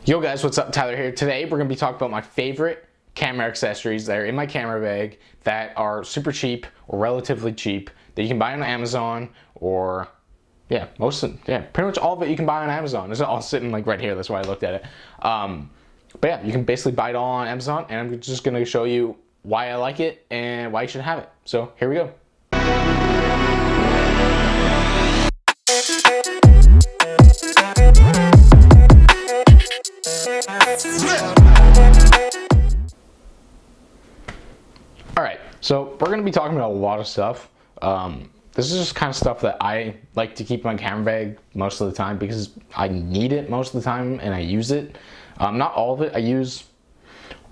Yo guys, what's up? Tyler here. Today we're going to be talking about my favorite camera accessories that are in my camera bag that are super cheap or relatively cheap that you can buy on Amazon or pretty much all of it you can buy on Amazon. It's all sitting like right here. That's why I looked at it. But yeah, you can basically buy it all on Amazon, and I'm just going to show you why I like it and why you should have it. So here we go. Alright, so we're going to be talking about a lot of stuff. This is just kind of stuff that I like to keep in my camera bag most of the time because I need it most of the time and I use it. Not all of it I use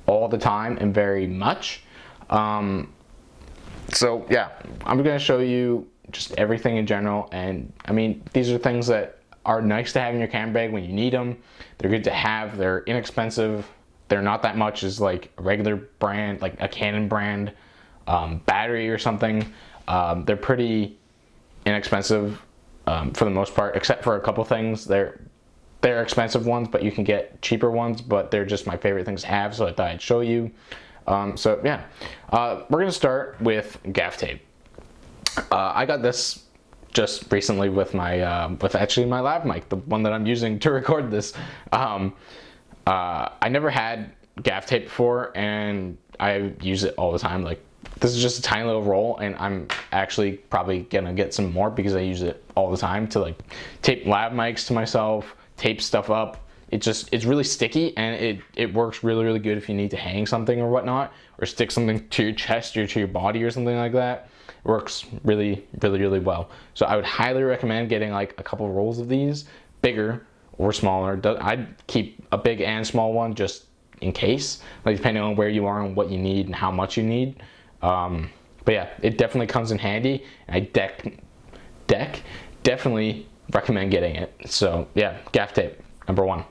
all the time and very much. So yeah, I'm going to show you just everything in general, and I mean, these are things that are nice to have in your camera bag when you need them. They're good to have, they're inexpensive. They're not that much as like a regular brand, like a Canon brand battery or something. They're pretty inexpensive for the most part, except for a couple things. They're expensive ones, but you can get cheaper ones, but they're just my favorite things to have, so I thought I'd show you. So yeah, we're gonna start with gaff tape. I got this just recently with my with actually my lav mic, the one that I'm using to record this. I never had gaff tape before, and I use it all the time. Like, this is just a tiny little roll, and I'm actually probably gonna get some more because I use it all the time to like tape lav mics to myself, tape stuff up. It's really sticky, and it works really good if you need to hang something or whatnot, or stick something to your chest or to your body or something like that. It works really well. So I would highly recommend getting like a couple rolls of these, bigger or smaller. I'd keep a big and small one just in case, like depending on where you are and what you need and how much you need. But yeah, it definitely comes in handy. I definitely recommend getting it. So yeah, gaff tape, number one.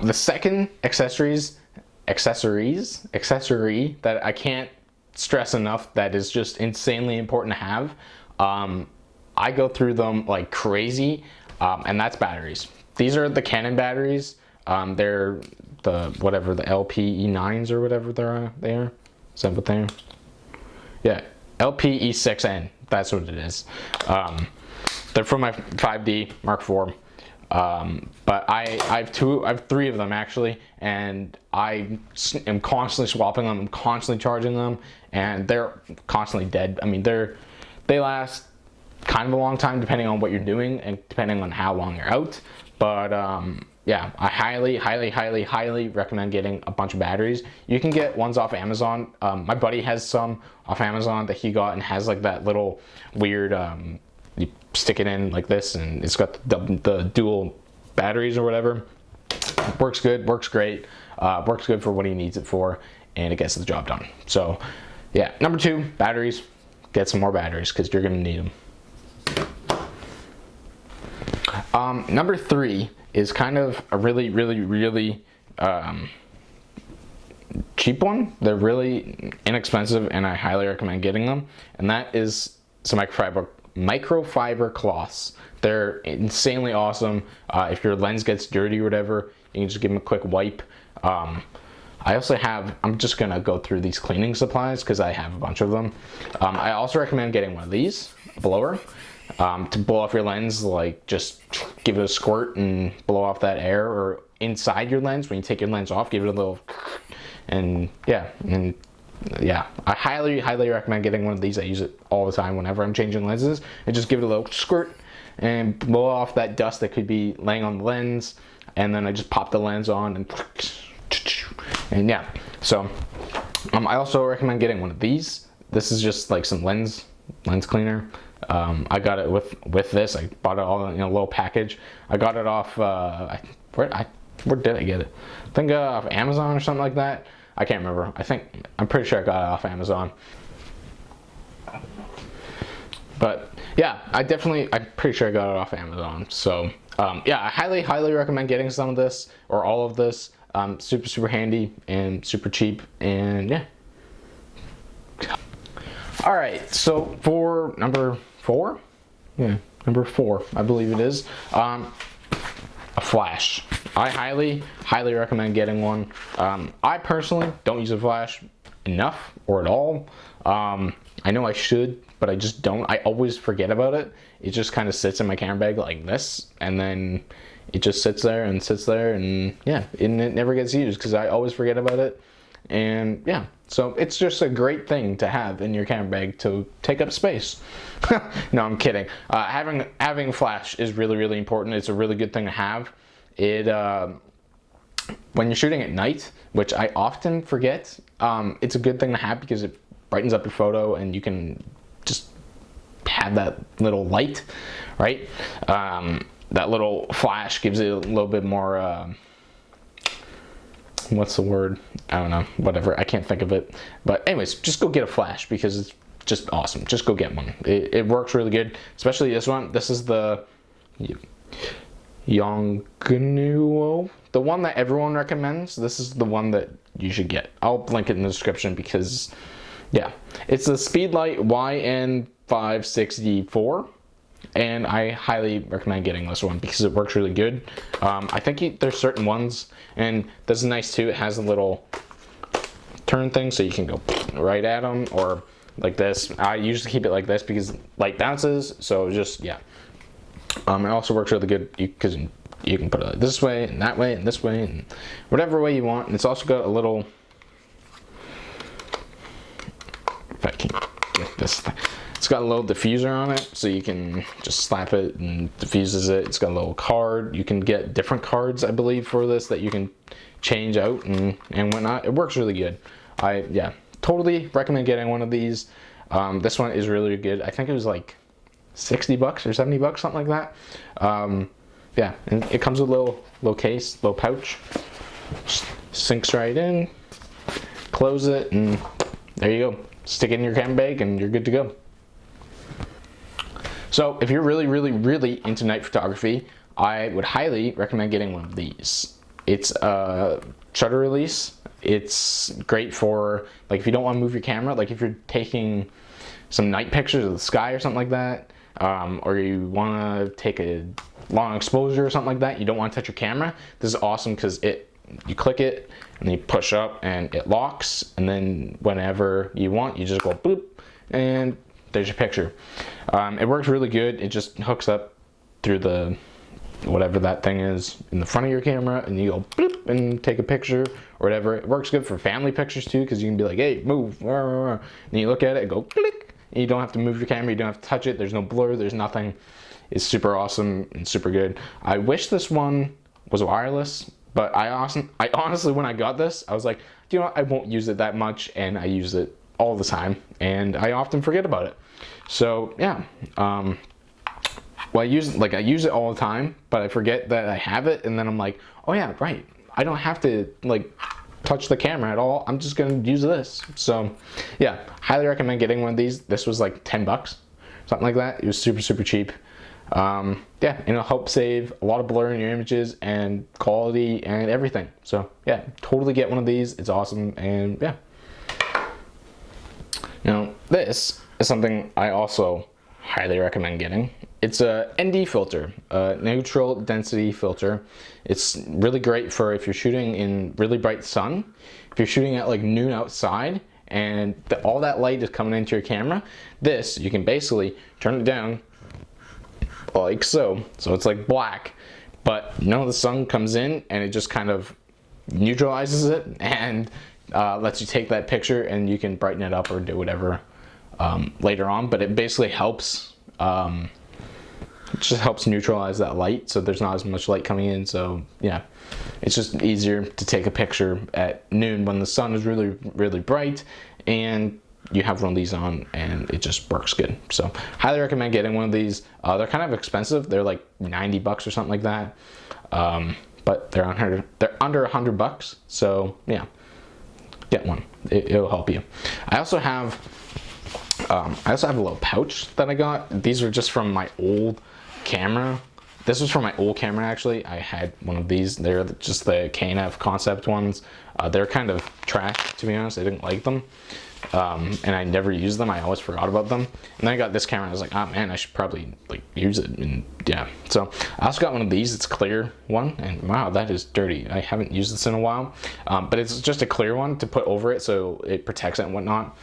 The second accessory that I can't stress enough that is just insanely important to have. I go through them like crazy, and that's batteries. These are the Canon batteries. They're the LPE9s or whatever they are. Is that what they are? Yeah, LPE6N. That's what it is. They're from my 5D Mark IV. But I have three of them actually, and I am constantly swapping them, I'm constantly charging them, and they're constantly dead. I mean, they last kind of a long time depending on what you're doing and depending on how long you're out. But yeah, I highly recommend getting a bunch of batteries. You can get ones off Amazon. My buddy has some off Amazon that he got, and has like that little weird you stick it in like this, and it's got the dual batteries or whatever. Works good, works great, works good for what he needs it for, and it gets the job done. So yeah, number two, batteries. Get some more batteries because you're gonna need them. Number three is kind of a really cheap one. They're really inexpensive, and I highly recommend getting them, and that is some microfiber cloths. They're insanely awesome. If your lens gets dirty or whatever, you can just give them a quick wipe. I also have, I'm just gonna go through these cleaning supplies because I have a bunch of them. I also recommend getting one of these, a blower, to blow off your lens. Like, just give it a squirt and blow off that air, or inside your lens when you take your lens off, give it a little, and yeah, I highly recommend getting one of these. I use it all the time whenever I'm changing lenses, and just give it a little squirt and blow off that dust that could be laying on the lens, and then I just pop the lens on, and yeah. So I also recommend getting one of these. This is just like some lens cleaner. I got it with this. I bought it all in a little package. I got it off where did I get it? I think off Amazon or something like that. I can't remember. I'm pretty sure I got it off Amazon. But yeah, I'm pretty sure I got it off Amazon. So yeah, I highly recommend getting some of this or all of this. Super handy and super cheap, and yeah. All right, so for number 4, Yeah, Number 4, I believe it is. A flash. I highly recommend getting one. I personally don't use a flash enough or at all. I know I should, but I just don't. I always forget about it. It just kind of sits in my camera bag like this, and then it just sits there, and yeah, and it never gets used because I always forget about it. And yeah, so it's just a great thing to have in your camera bag to take up space. No, I'm kidding. Having flash is really important. It's a really good thing to have. It when you're shooting at night, which I often forget, it's a good thing to have because it brightens up your photo and you can just have that little light, right? That little flash gives it a little bit more, what's the word? I don't know, whatever, I can't think of it. But anyways, just go get a flash because it's just awesome. Just go get one. It works really good, especially this one. This is the Yongnuo, the one that everyone recommends. This is the one that you should get. I'll link it in the description because, yeah, it's the Speedlight YN560-4, and I highly recommend getting this one because it works really good. I think there's certain ones, and this is nice too. It has a little turn thing so you can go right at them, or like this. I usually keep it like this because light bounces, so just, yeah. It also works really good because you can put it this way and that way and this way and whatever way you want. And it's also got a little, if I can get this thing, it's got a little diffuser on it, so you can just slap it and diffuses it. It's got a little card. You can get different cards, I believe, for this that you can change out and whatnot. It works really good. Yeah, totally recommend getting one of these. This one is really good. I think it was like $60 or $70, something like that. Yeah, and it comes with a little case, little pouch. Just sinks right in. Close it, and there you go. Stick it in your camera bag, and you're good to go. So if you're really into night photography, I would highly recommend getting one of these. It's a shutter release. It's great for, like, if you don't want to move your camera, like if you're taking some night pictures of the sky or something like that, or you want to take a long exposure or something like that, you don't want to touch your camera, this is awesome because you click it and then you push up and it locks, and then whenever you want, you just go boop and there's your picture. It works really good. It just hooks up through the whatever that thing is in the front of your camera, and you go boop and take a picture or whatever. It works good for family pictures too, because you can be like, hey, move, and you look at it and go click, and you don't have to move your camera, you don't have to touch it, there's no blur, there's nothing. It's super awesome and super good. I wish this one was wireless, but I honestly, when I got this, I was like, you know what, I won't use it that much, and I use it all the time, and I often forget about it. So yeah, well, I use it all the time, but I forget that I have it, and then I'm like, oh yeah, right, I don't have to like touch the camera at all. I'm just gonna use this. So yeah, highly recommend getting one of these. This was like $10, something like that. It was super cheap. Yeah, and it'll help save a lot of blur in your images and quality and everything. So yeah, totally get one of these. It's awesome, and yeah. Now this is something I also highly recommend getting. It's a ND filter, a neutral density filter. It's really great for if you're shooting in really bright sun, if you're shooting at like noon outside and all that light is coming into your camera. This, you can basically turn it down like so. So it's like black, but the sun comes in and it just kind of neutralizes it and lets you take that picture, and you can brighten it up or do whatever later on. But it basically helps, it just helps neutralize that light, so there's not as much light coming in. So yeah, it's just easier to take a picture at noon when the sun is really bright, and you have one of these on, and it just works good. So highly recommend getting one of these. They're kind of expensive. They're like $90 or something like that, but they're under $100. So yeah, get one. It'll help you. I also have a little pouch that I got. These are just from my old camera. This was from my old camera, actually. I had one of these. They're just the KNF concept ones. They're kind of trash, to be honest. I didn't like them. and I never used them. I always forgot about them. And then I got this camera and I was like, oh man, I should probably like use it. And yeah, so I also got one of these. It's a clear one, and wow, that is dirty. I haven't used this in a while, but it's just a clear one to put over it so it protects it and whatnot.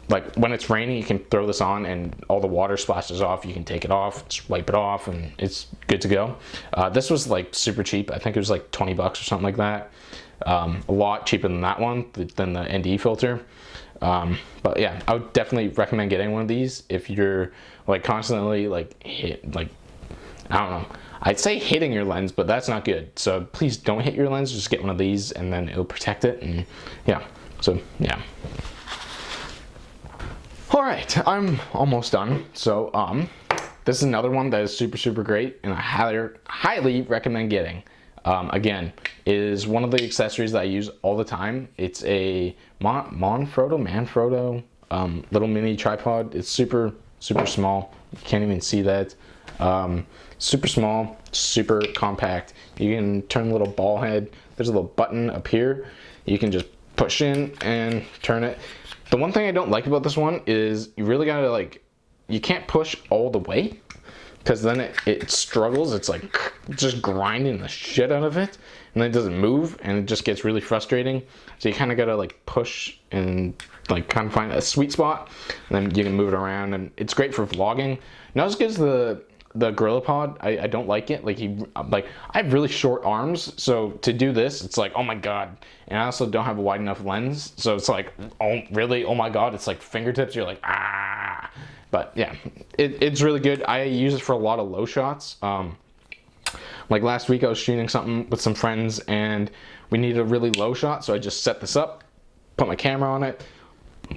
Like when it's raining, you can throw this on and all the water splashes off. You can take it off, just wipe it off, and it's good to go. This was like super cheap. I think it was like 20 bucks or something like that. A lot cheaper than that one, than the ND filter. But yeah, I would definitely recommend getting one of these if you're like constantly like I don't know. I'd say hitting your lens, but that's not good. So please don't hit your lens. Just get one of these, and then it'll protect it. And yeah, so yeah. All right, I'm almost done. So this is another one that is super great, and I highly recommend getting. Again, is one of the accessories that I use all the time. It's a Manfrotto little mini tripod. It's super small. You can't even see that. Super small, super compact. You can turn the little ball head. There's a little button up here. You can just push in and turn it. The one thing I don't like about this one is you really gotta like, you can't push all the way, because then it struggles. It's like just grinding the shit out of it, and then it doesn't move, and it just gets really frustrating. So you kind of gotta like push and like kind of find a sweet spot, and then you can move it around, and it's great for vlogging. Not as good as the GorillaPod. I don't like it. Like I have really short arms, so to do this, it's like, oh my god. And I also don't have a wide enough lens, so it's like, oh really, oh my god. It's like fingertips. You're like, ah. But yeah, it's really good. I use it for a lot of low shots. Like last week I was shooting something with some friends and we needed a really low shot, so I just set this up, put my camera on it,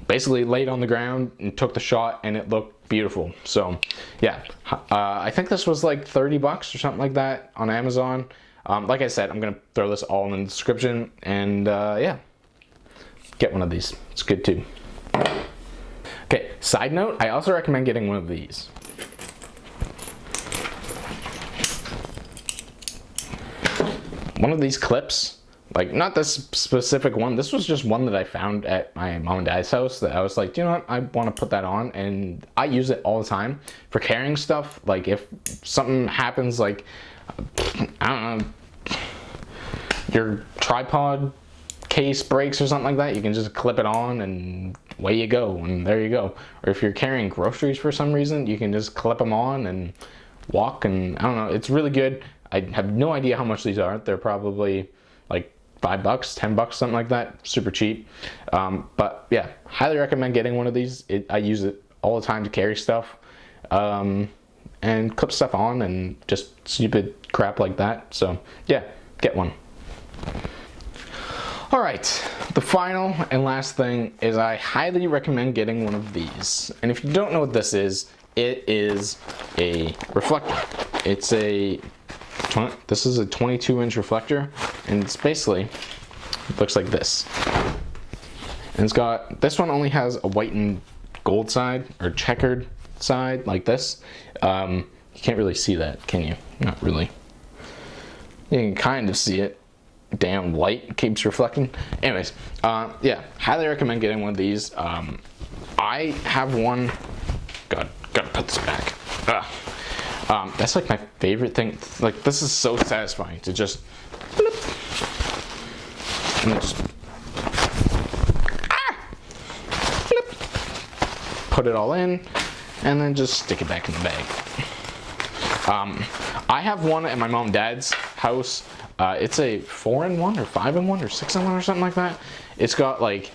basically laid on the ground and took the shot, and it looked beautiful. So yeah, I think this was like 30 bucks or something like that on Amazon. Like I said, I'm gonna throw this all in the description, and yeah, get one of these. It's good too. Okay, side note, I also recommend getting one of these. One of these clips, like not this specific one, this was just one that I found at my mom and dad's house that I was like, you know what, I want to put that on, and I use it all the time for carrying stuff. Like if something happens, like, I don't know, your tripod case breaks or something like that, you can just clip it on and away you go, and there you go. Or if you're carrying groceries for some reason, you can just clip them on and walk, and I don't know, it's really good. I have no idea how much these are. They're probably like $5, 10 bucks, something like that. Super cheap. But yeah, highly recommend getting one of these. I use it all the time to carry stuff and clip stuff on and just stupid crap like that. So yeah, get one. All right, the final and last thing is I highly recommend getting one of these. And if you don't know what this is, it is a reflector. It's this is a 22-inch reflector, and it's basically, it looks like this. And it's got, this one only has a white and gold side, or checkered side, like this. You can't really see that, can you? Not really. You can kind of see it. Damn light keeps reflecting. Anyways, yeah, highly recommend getting one of these. I have one. God, gotta put this back. That's like my favorite thing. Like, this is so satisfying to just flip, and then just flip, put it all in, and then just stick it back in the bag. I have one at my mom and dad's house. It's a 4-in-1 or 5-in-1 or 6-in-1 or something like that. It's got like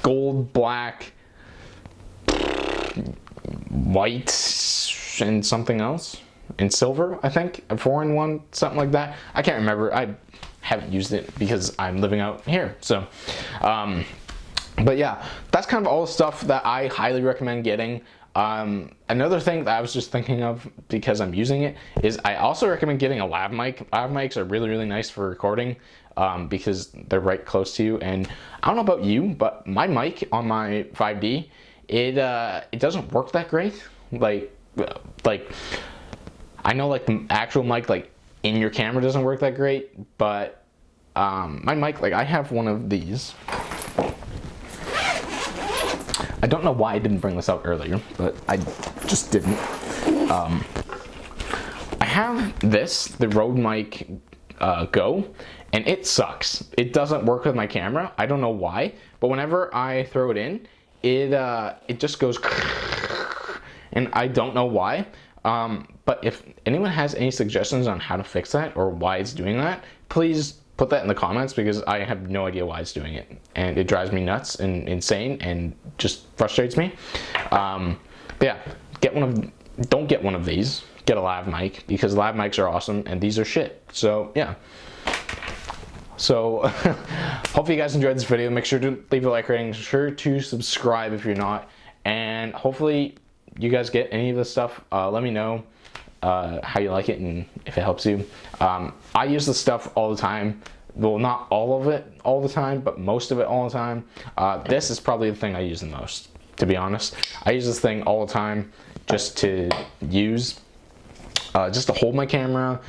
gold, black, white, and something else, and silver, I think. A 4-in-1, something like that. I can't remember. I haven't used it because I'm living out here. So, but yeah, that's kind of all the stuff that I highly recommend getting. Another thing that I was just thinking of because I'm using it is I also recommend getting a lav mic. Lav mics are really nice for recording because they're right close to you. And I don't know about you, but my mic on my 5D, it doesn't work that great. Like I know like the actual mic like in your camera doesn't work that great, but my mic, like I have one of these. I don't know why I didn't bring this out earlier, but I just didn't. I have this, the Rode Mic Go, and it sucks. It doesn't work with my camera. I don't know why, but whenever I throw it in, it just goes, and I don't know why. But if anyone has any suggestions on how to fix that or why it's doing that, please put that in the comments, because I have no idea why it's doing it, and it drives me nuts and insane and just frustrates me. But yeah, don't get one of these. Get a lav mic, because lav mics are awesome and these are shit. So yeah. So hopefully you guys enjoyed this video. Make sure to leave a like rating, sure to subscribe if you're not, and hopefully you guys get any of this stuff. Let me know how you like it and if it helps you. I use this stuff all the time. Well, not all of it all the time, but most of it all the time. This is probably the thing I use the most, to be honest. I use this thing all the time just to use, just to hold my camera.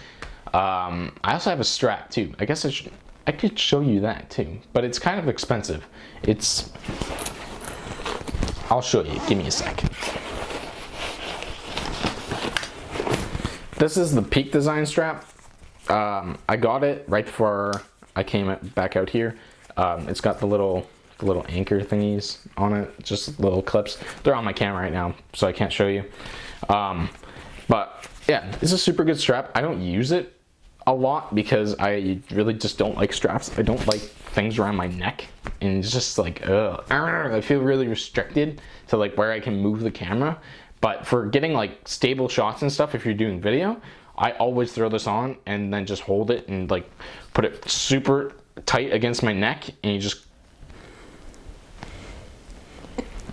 I also have a strap too. I guess I could show you that too, but it's kind of expensive. I'll show you, give me a sec. This is the Peak Design strap. I got it right before I came back out here. It's got the little anchor thingies on it, just little clips. They're on my camera right now, so I can't show you. But yeah, it's a super good strap. I don't use it a lot because I really just don't like straps. I don't like things around my neck, and it's just like, I feel really restricted to like where I can move the camera. But for getting like stable shots and stuff, if you're doing video, I always throw this on and then just hold it and like put it super tight against my neck, and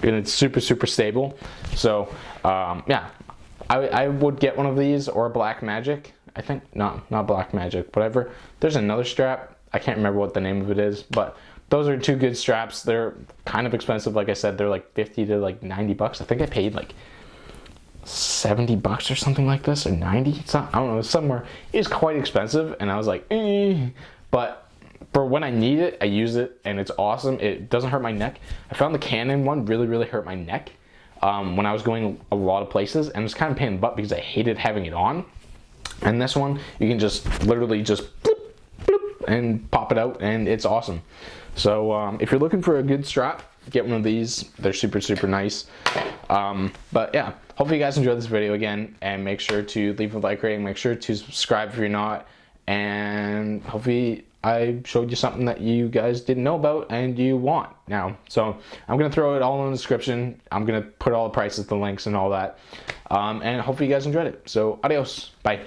it's super stable. So yeah, I would get one of these, or a Blackmagic. I think not Blackmagic, whatever. There's another strap, I can't remember what the name of it is, but those are two good straps. They're kind of expensive. Like I said, they're like 50 to like 90 bucks. I think I paid like 70 bucks or something like this, or 90. It's not, I don't know, somewhere. It's quite expensive, and I was like, but for when I need it, I use it, and it's awesome. It doesn't hurt my neck. I found the Canon one really hurt my neck when I was going a lot of places, and it's kind of a pain in the butt because I hated having it on. And this one, you can just literally just bloop, bloop, and pop it out, and it's awesome. So if you're looking for a good strap, get one of these. They're super nice. But yeah, hopefully you guys enjoyed this video again, and make sure to leave a like rating, make sure to subscribe if you're not, and hopefully I showed you something that you guys didn't know about and you want now. So I'm gonna throw it all in the description. I'm gonna put all the prices, the links, and all that, and hopefully you guys enjoyed it. So adios, bye.